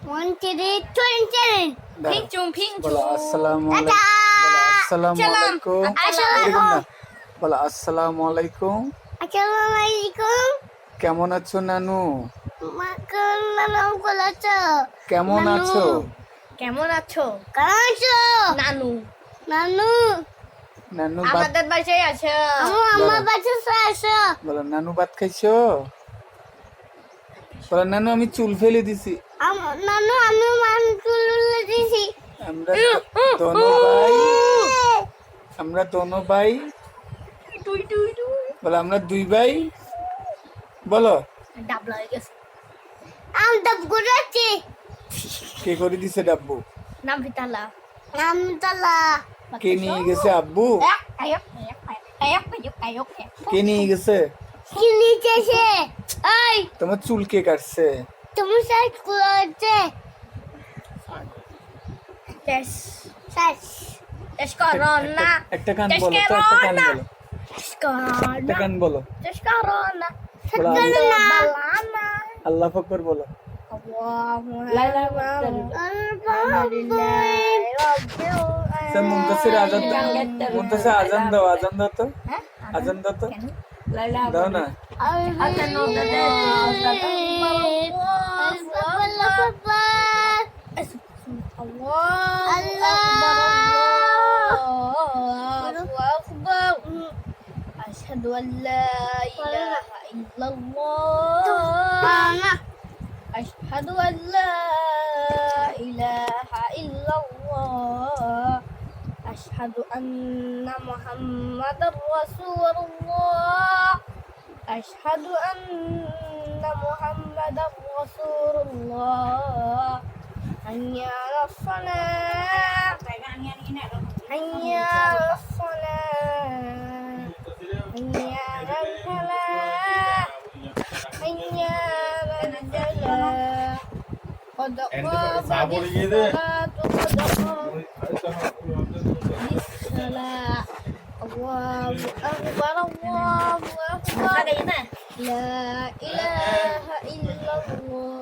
One, two, three. বলো আসসালামু আলাইকুম। এরকম না, বলো আসসালামু আলাইকুম। Assalamualaikum. কেমন আছো নানু? Makan nanam kolacho. কেমন আছো? কেমন আছো Kolacho. নানু? Nanu. নানু ভাত আমাদের বাসায় আছে। Amma baca saya. বলো নানু ভাত খাইছো? বলো নানু আমি চুল ফেলে দিছি। Nanu anu mantul disi. আমরা দোনো ভাই, আমরা দোনো ভাই। টুই টুই টুই বলো আমরা দুই ভাই। বলো ডাবলা হয়ে গেছে। Dap gurachi. কে করে দিছে ডাব্বু? নাম ভিতালা। Tala. কে নিয়ে গেছে আব্বু? আয়ক আয়ক আয়ক আয়ক আয়ক কে নিয়ে গেছে? Kini cese. Ay, তোমার চুল কে কাটছে? তুমি sai kulache. টেস Sas. টেস করোনা একটা গান বলো তো, একটা গান বলো, টেস একটা করোনা গান বলো। টেস করোনা বলো বালানা আল্লাহ আকবার বলো। আচ্ছা, মুনতাসির আজান দাও, মুনতাসির আজান দাও, আজান দাও তো, আজান দাও তো, দাও না। أشهد أن لا إله إلا الله أشهد أن لا إله إلا الله أشهد أن محمدا رسول الله أشهد أن محمدا رسول الله حي على الصلاة حي على الصلاة حي على الفلاح حي على الفلاح قد قامت الصلاة قد قامت الصلاة الله أكبر الله أكبر لا إله إلا الله